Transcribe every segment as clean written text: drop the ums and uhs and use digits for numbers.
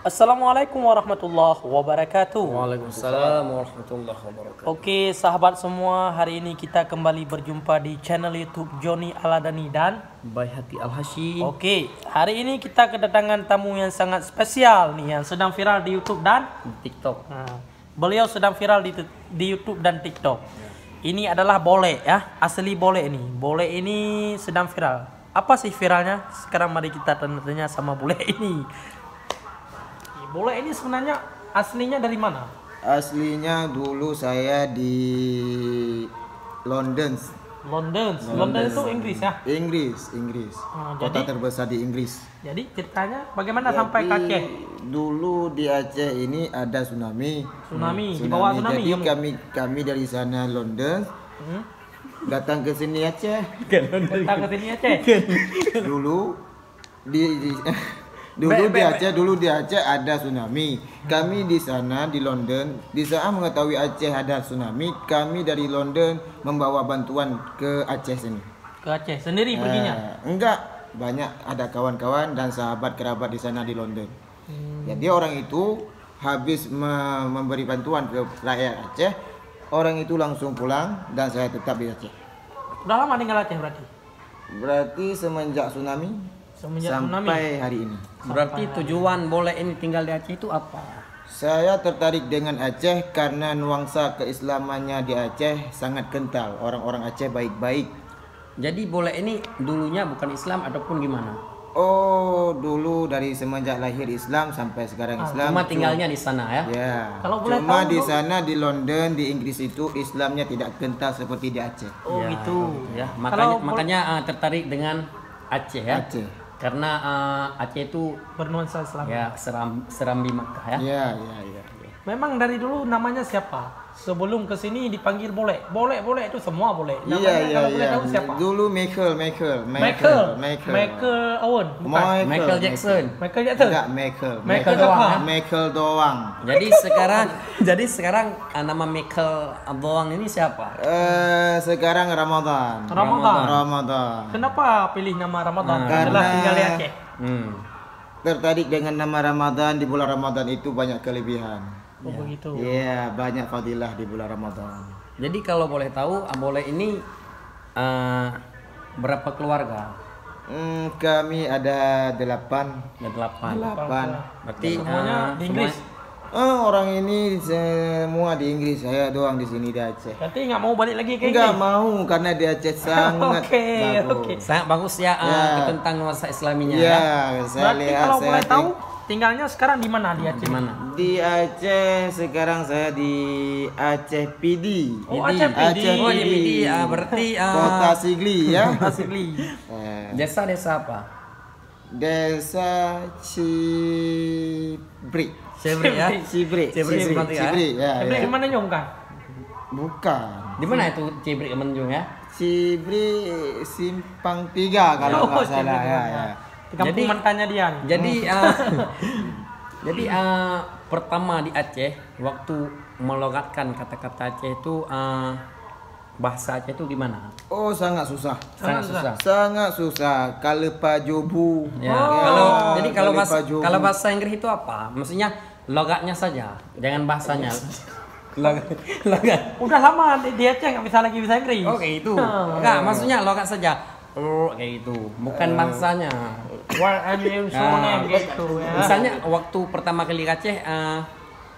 Assalamualaikum warahmatullahi wabarakatuh. Waalaikumsalam warahmatullahi wabarakatuh. Oke sahabat semua, hari ini kita kembali berjumpa di channel YouTube Joni Aladani dan Baihaqi Al-Hashim. Oke, hari ini kita kedatangan tamu yang sangat spesial nih, yang sedang viral di YouTube dan TikTok. Nah, beliau sedang viral di YouTube dan TikTok. Ini adalah Bole ya, asli Bole ini. Bole ini sedang viral. Apa sih viralnya? Sekarang mari kita tanya sama Bole ini. Bole ini sebenarnya aslinya dari mana? Aslinya dulu saya di London. London itu Inggris ya? Inggris. Kota Jadi, terbesar di Inggris. jadi ceritanya bagaimana sampai ke Aceh? Dulu di Aceh ini ada tsunami. Di bawah tsunami. Jadi ya, kami dari sana London datang ke sini Aceh. Datang ke sini Aceh. Dulu di Aceh ada tsunami. Kami di sana di London, di saat mengetahui Aceh ada tsunami, kami dari London membawa bantuan ke Aceh sini. Ke Aceh sendiri perginya? Enggak, banyak ada kawan-kawan dan sahabat kerabat di sana di London. Jadi orang itu habis memberi bantuan ke rakyat Aceh, orang itu langsung pulang dan saya tetap di Aceh. Udah lama tinggal Aceh berarti? Berarti semenjak tsunami sampai hari ini. Berarti tujuan Bole ini tinggal di Aceh itu apa? Saya tertarik dengan Aceh karena nuansa keislamannya di Aceh sangat kental. Orang-orang Aceh baik-baik. Jadi Bole ini dulunya bukan Islam ataupun gimana? Oh, dulu dari semenjak lahir Islam sampai sekarang Islam. Cuma tinggalnya di sana ya? Ya. Kalau boleh Cuma tahu, di Bro? sana di London, di Inggris itu Islamnya tidak kental seperti di Aceh. Oh Ya, gitu. Ya, Kalau makanya tertarik dengan Aceh ya. Aceh. Karena Aceh itu bernuansa Islam. ya serambi Makkah ya. Ya. Memang dari dulu namanya siapa? Sebelum ke sini dipanggil Bole. Bole itu semua Bole. Iya. Kalau boleh tahu siapa? Dulu Michael Owen. Bukan. Michael Jackson. Michael Jackson. Enggak, Michael. Michael doang ya? Michael doang. Jadi sekarang nama Michael doang ini siapa? Sekarang Ramadan. Kenapa pilih nama Ramadan? Karena tinggal di Aceh. Tertarik dengan nama Ramadan. Di bulan Ramadan itu banyak kelebihan. Oh begitu. Iya, banyak fadilah di bulan Ramadan. Jadi kalau boleh tahu, Bole ini berapa keluarga? Kami ada 8. Ada 8. Berarti Semuanya di Inggris. Orang ini semua di Inggris, saya doang di sini di Aceh. Berarti nggak mau balik lagi ke Inggris? Enggak mau karena di Aceh sangat bagus. Oke. sangat bagus ya, tentang nuansa Islaminya Iya, ya. saya Berarti lihat. kalau Saya boleh tahu tinggalnya sekarang di mana di Aceh? Di mana? di Aceh sekarang saya di Aceh PD. Oh, Aceh PD. Oh, di PD. Berarti Kota Sigli ya. Asli. desa apa? Desa Cibri. Cibri ya. Cibri Cibri, ya. Di mana Nyong kan? Bukan. Di mana itu Cibri Kemenjung ya? Cibri Simpang 3 kalau nggak salah ya. Di kampung mantannya dia. Jadi pertama di Aceh waktu melogatkan kata-kata Aceh itu bahasa Aceh itu gimana? Oh, sangat susah. Sangat susah. Kalepa jobu. Ya. Kalau bahasa Inggris itu apa? Maksudnya logatnya saja, jangan bahasanya. Logat. Udah lama di Aceh nggak bisa lagi bisa Inggris. Oh kayak itu. Enggak, maksudnya logat saja. Kayak itu, bukan bahasanya. What are you saying gitu ya. Misalnya waktu pertama kali ke Aceh,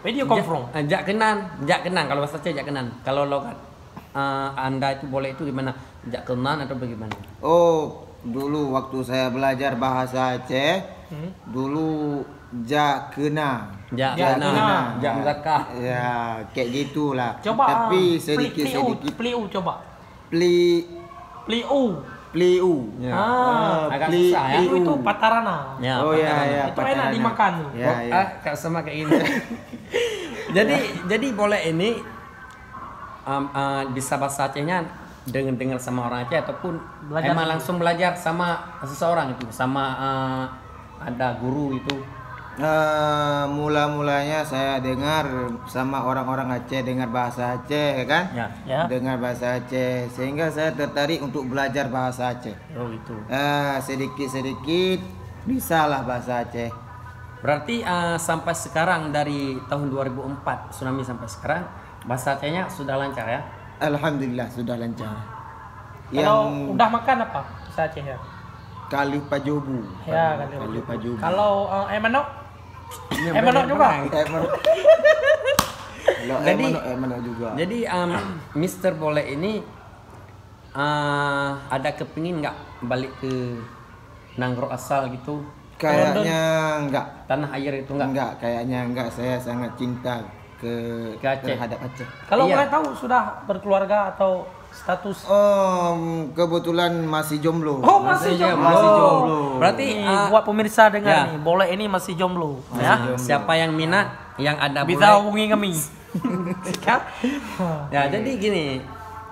Video konfront. jak kenan kalau bahasa Aceh jak kenan. Kalau logat Anda itu boleh itu gimana? Jak kenan atau bagaimana? Oh, dulu waktu saya belajar bahasa Aceh, dulu jakena. Jak muzakkar. Ya, kayak gitulah. Coba Tapi sedikit Pliu coba. Pliu. Ya. Agak susah ya. Itu patarana. Ya, Oh ya, Itu enak dimakan. Ya. Kayak sama kayak ini. jadi boleh ini bisa bahasa Acehnya dengar sama orang Aceh ataupun Belajar emang dulu. langsung belajar sama seseorang itu, sama ada guru itu. Mula-mulanya saya dengar sama orang-orang Aceh, dengar bahasa Aceh kan? Ya. Dengar bahasa Aceh sehingga saya tertarik untuk belajar bahasa Aceh. Oh itu. Sedikit-sedikit bisalah bahasa Aceh. Berarti sampai sekarang dari tahun 2004 tsunami sampai sekarang bahasa Acehnya sudah lancar ya? Alhamdulillah sudah lancar. Kalau udah makan apa bahasa Aceh ya? Kali pajobu. Ya, kali pajobu. Kalau manok? Manok juga. Kalau Jadi- manok juga. Jadi Mr. Boleh ini ada kepingin nggak balik ke Nanggro asal gitu? Kayaknya enggak. Tanah air itu nggak? Enggak, kayaknya enggak. Saya sangat cinta Ke Aceh. terhadap Aceh. Kalau Iya. boleh tahu sudah berkeluarga atau status? Kebetulan masih jomblo. Oh, masih jomblo. Masih jomblo. Berarti Nih, buat pemirsa dengar ya. nih, Boleh ini masih jomblo, ya. siapa yang minat, yang ada Bisa boleh. hubungi kami. Ya. Ya, jadi gini.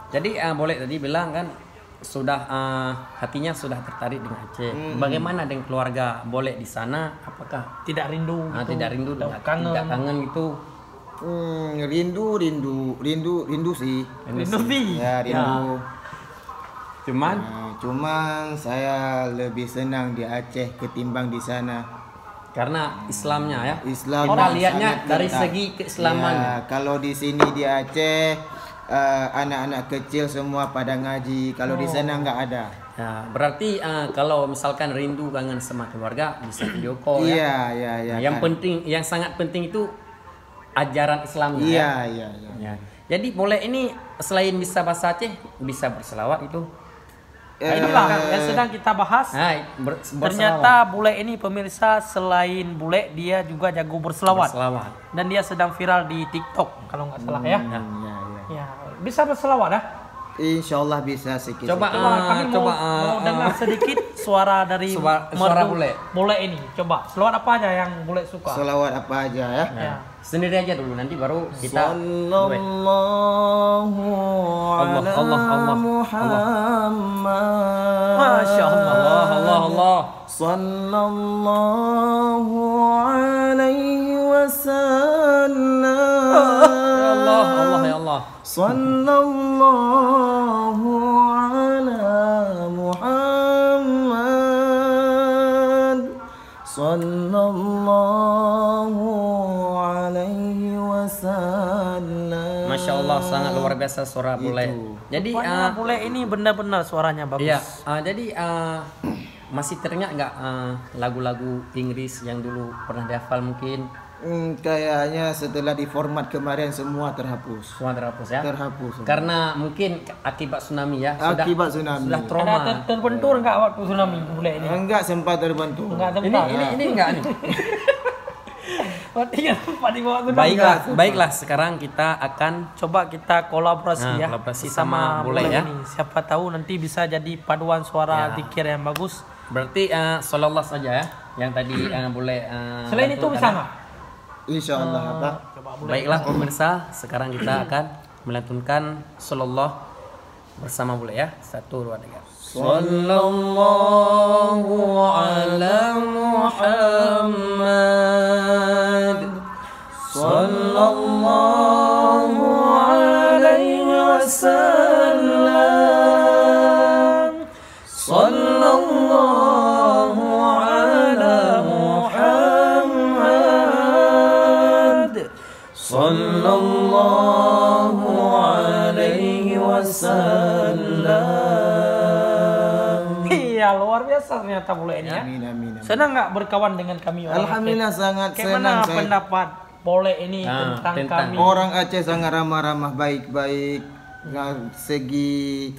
Jadi Boleh tadi bilang kan sudah hatinya sudah tertarik dengan Aceh. Bagaimana dengan keluarga Boleh di sana? Apakah Tidak rindu. gitu. tidak rindu, Tidak tidak kangen gitu? Rindu sih. Rindu sih. Ya, rindu. Cuman Cuman saya lebih senang di Aceh ketimbang di sana. karena Islamnya ya. Islam Kita lihatnya sangat dari ketat. segi keislamannya. Ya, kalau di sini di Aceh anak-anak kecil semua pada ngaji. Kalau di sana nggak ada. Ya, berarti kalau misalkan rindu kangen sama keluarga bisa video call ya. Iya. Nah, yang penting, yang sangat penting itu ajaran Islamnya Iya, ya. iya. Ya. Jadi Boleh ini selain bisa bahasa Aceh, bisa berselawat itu. Nah, inilah yang sedang kita bahas. Nah, Ternyata Bule ini pemirsa selain Bule dia juga jago berselawat. berselawat. Dan dia sedang viral di TikTok kalau nggak salah ya. Ya. Ya, bisa berselawat ya. Insya Allah bisa sedikit. Coba Kami mau, coba mau dengar sedikit suara dari suara merdu Bule. Bule ini. Coba selawat apa aja yang Bule suka? Salawat apa aja ya. Ya. sendiri aja dulu, nanti baru kita Sallallahu Allah, ala Allah, Allah. Muhammad. Masya Allah. Allah. Sallallahu alaihi wasallam. Ya Allah, ya Allah. Sallallahu ala Muhammad. Sallallahu alaihi wasallam. Masya Allah, sangat luar biasa suara Bule. Jadi Rupanya Bule ini benar-benar suaranya bagus. iya, jadi masih teringat nggak lagu-lagu Inggris yang dulu pernah dihafal mungkin? Kayaknya setelah diformat kemarin semua terhapus. Semua terhapus ya? Terhapus. Karena mungkin akibat tsunami ya. Akibat tsunami. Sudah Ada trauma. terbentur nggak waktu tsunami Bule ini? Enggak sempat terbentuk. Enggak Ini tempat. ini enggak nih. Berarti nggak tempat di bawah tsunami. Baiklah sekarang kita akan Coba kita kolaborasi Nah, ya kolaborasi sama sama Bule Bule ya. ini. Siapa tahu nanti bisa jadi paduan suara Ya. zikir yang bagus. berarti sallallahu saja ya yang tadi boleh Selain itu bisa nggak? Insya Allah apa? Coba Bule. Baiklah pemirsa, sekarang kita akan melantunkan sallallahu bersama Bule ya. 1 2 3. Sallallahu ala Muhammad. Sallallahu alaihi wasallam. Sallallahu ala Muhammad. Sallallahu alaihi wasallam. Iya luar biasa ternyata Bule ini ya. Amin amin. amin. Senang nggak berkawan dengan kami orang Alhamdulillah Aceh? sangat Kayak senang mana saya. pendapat Bole ini Nah, tentang tentang kami? Orang Aceh sangat ramah-ramah, baik-baik. Segi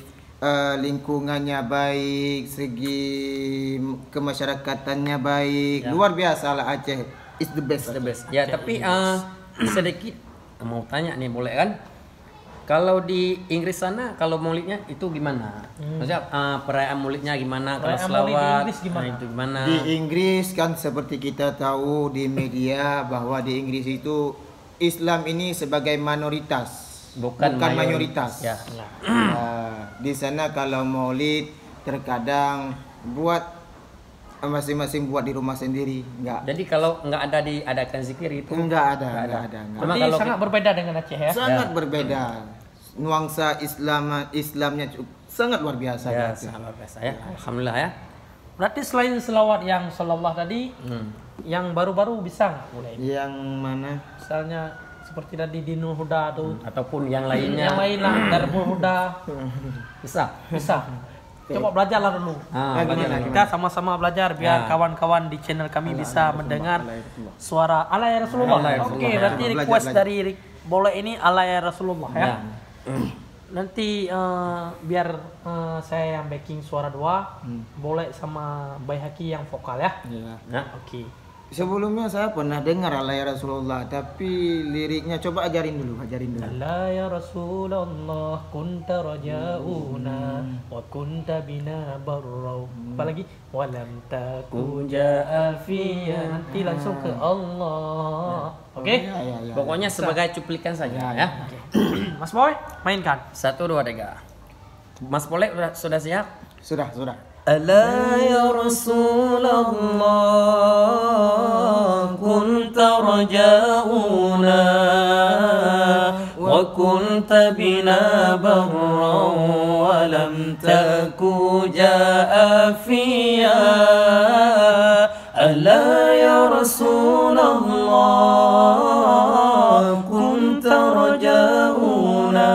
lingkungannya baik, segi kemasyarakatannya baik. Luar biasa lah Aceh. It's the best. The best. Ya, tapi sedikit mau tanya nih, boleh kan? Kalau di Inggris sana, kalau maulidnya itu gimana? Maksudnya perayaan maulidnya gimana? Kalau Perayaan maulid di selawat, Inggris gimana? nah, itu gimana? Di Inggris kan seperti kita tahu di media bahwa di Inggris itu Islam ini sebagai minoritas, Bukan mayoritas. Ya. Di sana kalau maulid terkadang buat masing-masing buat di rumah sendiri, enggak. Jadi kalau nggak ada diadakan zikir itu Enggak ada. Cuma Berarti kalau sangat berbeda dengan Aceh ya. Sangat berbeda. Nuansa Islamnya sangat luar biasa. ya gitu. sangat luar biasa ya. Alhamdulillah ya. Berarti selain selawat yang sallallahu tadi, yang baru-baru bisa nggak boleh? Yang mana? Misalnya seperti tadi Dinul Huda tuh, Ataupun yang lainnya. yang lain lah, Darbul Huda, Bisa. bisa. Coba belajarlah dulu. Gimana? Kita sama-sama belajar biar kawan-kawan di channel kami bisa mendengar suara ala ya Rasulullah. Ala ya Oke, Rasulullah, berarti ya. request Belajar. dari boleh ini ala ya Rasulullah ya. Ya. Nanti biar saya yang backing suara doa, boleh sama Baihaqi yang vokal ya. Ya. Nah, Oke. Sebelumnya saya pernah dengar ala ya Rasulullah, tapi liriknya coba ajarin dulu. Ala ya Rasulullah kunta rajauna wa kunta bina barrau. Apalagi walam taku ja'a fiyya. Nanti langsung ke Allah. Oke? Ya. pokoknya sebagai cuplikan saja ya. Mas Boy, mainkan. 1 2 3. Mas Boleh sudah siap? Sudah. ألا يا رسول الله كنت رجاؤنا وكنت بنا برا ولم تك جاء فيا ألا يا رسول الله كنت رجاؤنا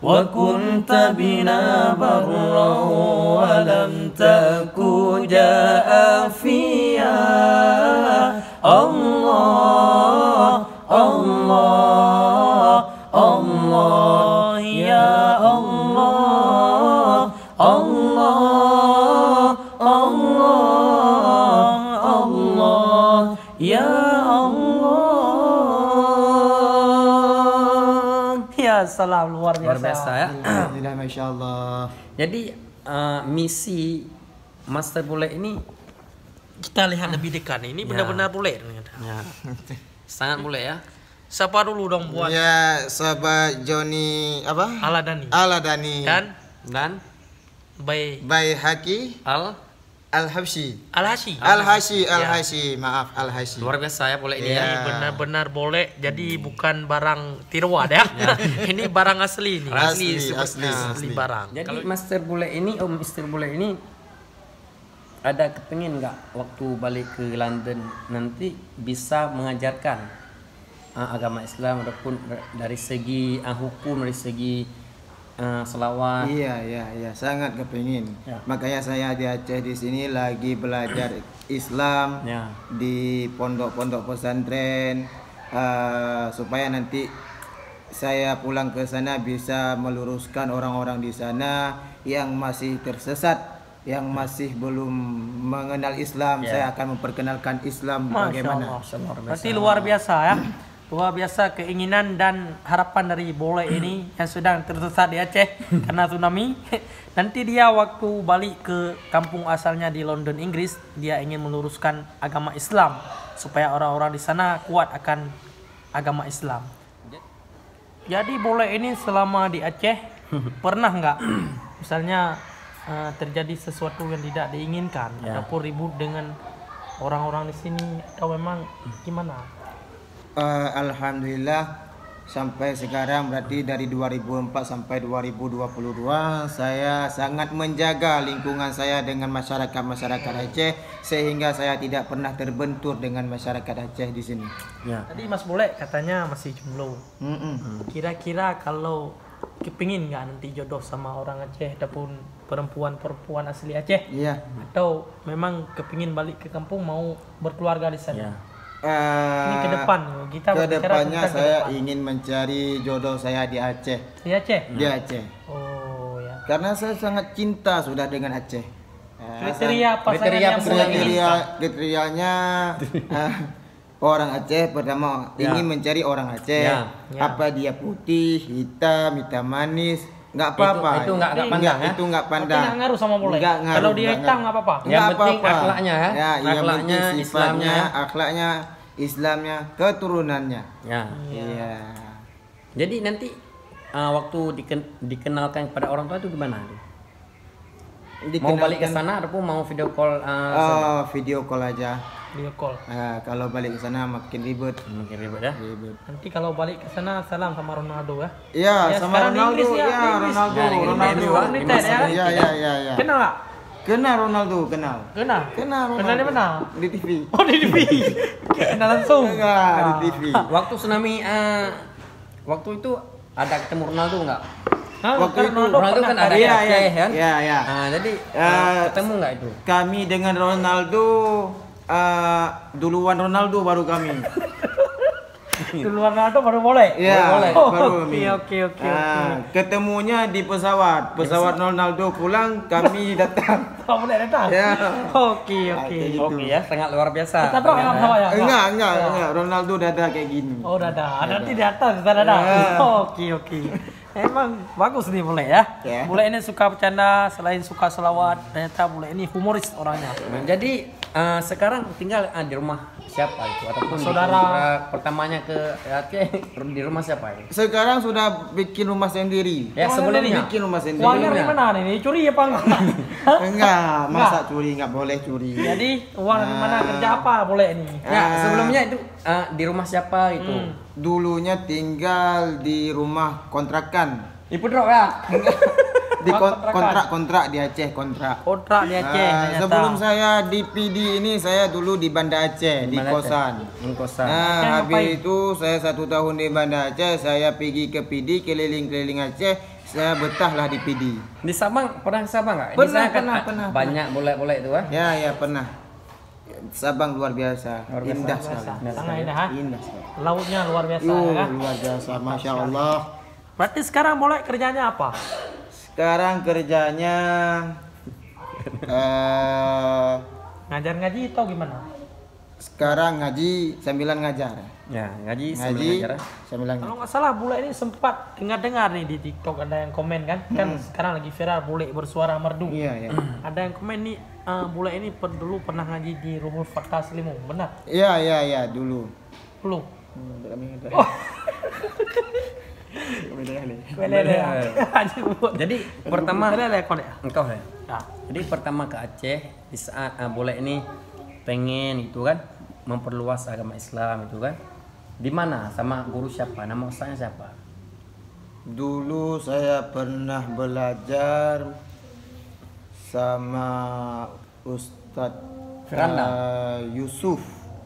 وكنت بنا برا ولم تك جاء فيا الله الله الله يا الله الله الله الله يا Ya, salam luar Luar biasa. biasa ya. Alhamdulillah, masya Allah. Jadi misi Master Bule ini Kita lihat lebih dekat nih. Ini benar-benar boleh ternyata. ya, sangat bule ya. Siapa dulu dong buat Ya, sahabat Joni apa? Aladani Aladani Dan Baihaqi Al-Habsyi. Al-Hashi. Al-Hashi, maaf Al-Hashi. luar biasa ya Bule ini Ini ya. benar-benar boleh. Jadi bukan barang tiruan ya. Ini barang asli nih. Asli. Barang. Jadi Master Bule ini, Mister Bule ini ada kepengin nggak waktu balik ke London nanti bisa mengajarkan agama Islam ataupun dari segi hukum, dari segi selawat. Iya, sangat kepingin. Ya. Makanya saya di Aceh di sini lagi belajar Islam Ya. di pondok-pondok pesantren supaya nanti saya pulang ke sana bisa meluruskan orang-orang di sana yang masih tersesat, yang masih belum mengenal Islam. Ya. Saya akan memperkenalkan Islam bagaimana. Berarti luar biasa ya. Luar biasa keinginan dan harapan dari Bole ini yang sedang tersesat di Aceh karena tsunami. Nanti dia waktu balik ke kampung asalnya di London, Inggris, dia ingin meluruskan agama Islam supaya orang-orang di sana kuat akan agama Islam. Jadi Bole ini selama di Aceh pernah nggak misalnya terjadi sesuatu yang tidak diinginkan ataupun ribut dengan orang-orang di sini atau memang gimana? Alhamdulillah sampai sekarang berarti dari 2004 sampai 2022 saya sangat menjaga lingkungan saya dengan masyarakat Aceh sehingga saya tidak pernah terbentur dengan masyarakat Aceh di sini. Ya. Tadi Mas Bole katanya masih jomblo. Kira-kira kalau kepingin nggak nanti jodoh sama orang Aceh ataupun perempuan asli Aceh? Iya. Atau memang kepingin balik ke kampung mau berkeluarga di sana? Ya. Ini ke depan kita kedepannya saya ingin mencari jodoh saya di Aceh. di Aceh. Di Aceh. Oh ya. Karena saya sangat cinta sudah dengan Aceh. Kriteria pasangan yang boleh ini? Kriterianya orang Aceh pertama ingin mencari orang Aceh. Ya. Apa dia putih, hitam manis, nggak apa-apa. Itu nggak pandang ya? Itu nggak Tapi pandang. nggak ngaruh sama boleh. Nggak ngaruh, Kalau dia nggak hitam ngaruh. nggak apa-apa. Yang Nggak penting apa-apa. akhlaknya ya. Ya, yang Akhlaknya, penting sifatnya, Islamnya. akhlaknya, Islamnya, keturunannya. Ya. Iya. Jadi nanti waktu dikenalkan kepada orang tua itu gimana? Mau balik ke sana ataupun mau video call? Video call aja. Video call. Kalau balik ke sana makin ribet. Mungkin ribet ya. Ribet. Nanti kalau balik ke sana salam sama Ronaldo ya. Iya, Ya, sama sekarang di Ronaldo. Inggris ya, Ya, di Inggris. Ronaldo. Ya, di Ronaldo. MU, United ya. Iya. Kenal nggak? Kenal Ronaldo, kenal. Kenal. Kenal Ronaldo. Kenal di mana? Di TV. Oh di TV. Kenal langsung. Enggak, di TV. Waktu tsunami waktu itu ada ketemu Ronaldo nggak? Hah, Waktu kan itu Ronaldo kan ada di Iya, Aceh iya. kan? Iya, iya. Nah, jadi ketemu nggak itu? Kami dengan Ronaldo duluan Ronaldo baru kami. Duluan Ronaldo baru boleh. Iya, Oh, baru kami. Oke. Ketemunya di pesawat. Pesawat Ronaldo pulang, kami datang. Oh, boleh datang. Ya. Oke. Kayak gitu. Oke ya, sangat luar biasa. Kita doang yang sama ya. Enggak. Ronaldo dada kayak gini. Oh, dadah. Nanti di atas kita dadah. Ya. Oke. Emang bagus nih Bule ya. Ya. Bule ini suka bercanda, selain suka selawat, ternyata Bule ini humoris orangnya. Nah, jadi sekarang tinggal di rumah siapa itu ataupun Saudara. di kontrak pertamanya ke Aceh di rumah siapa itu? Sekarang sudah bikin rumah sendiri. Ya sebelumnya. Bikin rumah sendiri. Uangnya dari mana nih? Curi apa enggak? Hah? Enggak, masa curi enggak boleh curi. Jadi uang dari mana, kerja apa Bule ini? Ya sebelumnya itu di rumah siapa itu? Dulunya tinggal di rumah kontrakan. Ibu Drok ya? Di Kontrakan. kontrak di Aceh, kontrak. Kontrak di Aceh ternyata. Sebelum saya di PD ini saya dulu di Banda Aceh, di Banda Aceh. kosan. Di kosan. Nah, Aceh habis ngapain? itu saya 1 tahun di Banda Aceh, saya pergi ke PD keliling-keliling Aceh, saya betahlah di PD. Di Sabang pernah ke Sabang nggak? Di Pernah, sana kan pernah. banyak boleh-boleh itu kan? Ya pernah. Sabang luar biasa, Luar biasa. indah Biasa. sekali. Sangat indah, ha? Indah sekali. Lautnya luar biasa Yuh, ya. luar biasa, masya Allah. Berarti sekarang Bule kerjanya apa? Sekarang kerjanya Ngajar ngaji atau gimana? sekarang ngaji sambilan ngajar. Ya, ngaji Ngaji sebelum sambilan Kalau ngajar. nggak salah Bule ini sempat dengar-dengar nih di TikTok ada yang komen kan? Kan sekarang lagi viral Bule bersuara merdu. Iya, iya. Ada yang komen nih Bule ini dulu pernah ngaji di Rumah Fatah Selimu, benar? Iya, dulu. Belum. Oh. Belele ya. Jadi pertama Belele kau ya. engkau ya. Ya. Jadi pertama ke Aceh di saat boleh ini pengen itu kan memperluas agama Islam itu kan. Di mana sama guru siapa? Nama ustaznya siapa? Dulu saya pernah belajar sama Ustadz Firanda? Yusuf.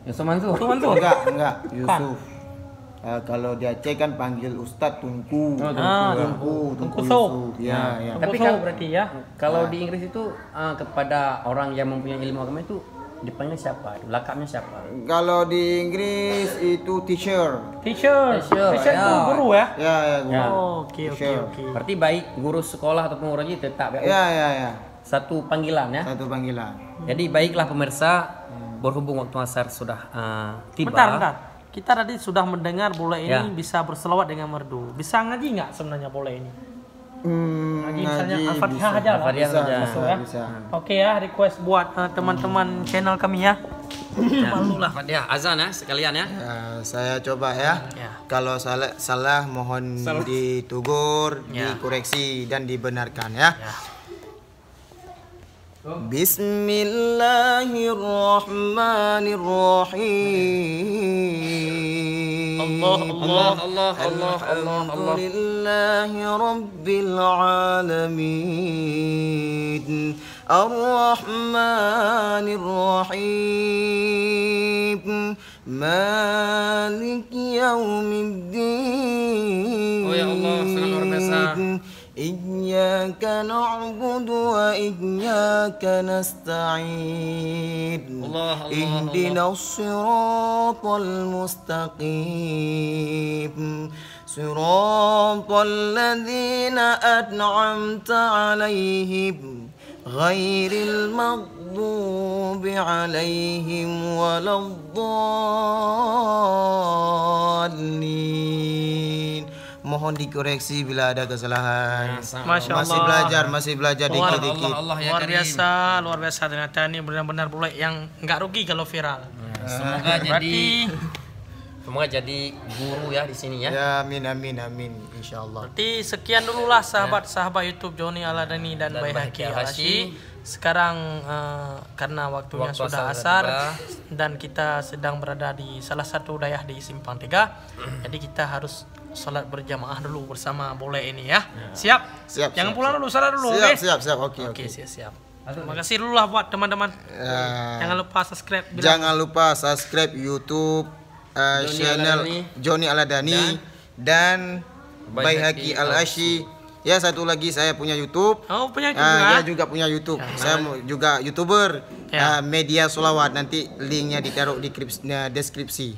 Yusuf Mansur. Enggak, Yusuf. Kalau di Aceh kan panggil Ustadz Tunku. Tunku So. Yusuf. Ya. Tapi Tapi kalau- berarti ya. Kalau di Inggris itu kepada orang yang mempunyai ilmu agama itu dipanggil siapa? Lakabnya siapa? Kalau di Inggris itu teacher. Teacher. Teacher, Teacher ya. itu guru ya. Ya, guru. Ya. Oh, oke. Teacher. Berarti baik guru sekolah ataupun guru ngaji tetap ya. Ya. Satu panggilan ya. Satu panggilan. Jadi baiklah pemirsa, berhubung waktu asar sudah tiba. Bentar. Kita tadi sudah mendengar Bule ini Ya. bisa berselawat dengan merdu. Bisa ngaji nggak sebenarnya Bule ini? Ngaji misalnya ngaji Al-Fatihah bisa. aja lah. Al-Fatihah Bisa, saja. Masuk ya. bisa. Oke ya, request buat teman-teman channel kami ya. Malulah. Ya, azan ya sekalian ya. Ya, saya coba ya. Ya. Kalau salah mohon ditegur, Ya. dikoreksi dan dibenarkan ya. Ya. Bismillahirrahmanirrahim. Allah. Alhamdulillahi Rabbil Alamin. Ar-Rahmanir Rahim. Malik Yaumiddin. Oh ya Allah, sangat luar biasa. إياك نعبد وإياك نستعين الله، اهدنا الصراط المستقيم صراط الذين أنعمت عليهم غير المغضوب عليهم ولا الضالين. Mohon dikoreksi bila ada kesalahan. Masya Allah. Masih belajar dikit-dikit. Luar biasa ternyata ini benar-benar Bule yang nggak rugi kalau viral. Semoga Berarti jadi guru ya di sini ya. Ya, amin, insyaallah. Berarti sekian dulu lah sahabat-sahabat YouTube Joni Aladani dan Baihaqi Al-Hashi. Sekarang karena waktunya Waktu sudah asar asar dan kita sedang berada di salah satu daerah di Simpang 3. Jadi kita harus salat berjamaah dulu bersama Bule ini ya. Siap? Siap, Jangan siap, pulang dulu, salat dulu, oke? Siap. Oke. Oke, siap. Makasih dulu lah buat teman-teman. Jangan lupa subscribe. Jangan lupa subscribe YouTube channel Johnny Aladani dan Baihaqi Al-Ashi. Ya, satu lagi saya punya YouTube. Oh, punya juga. Ya juga punya YouTube. Saya juga YouTuber media solawat. Nanti linknya ditaruh di deskripsi.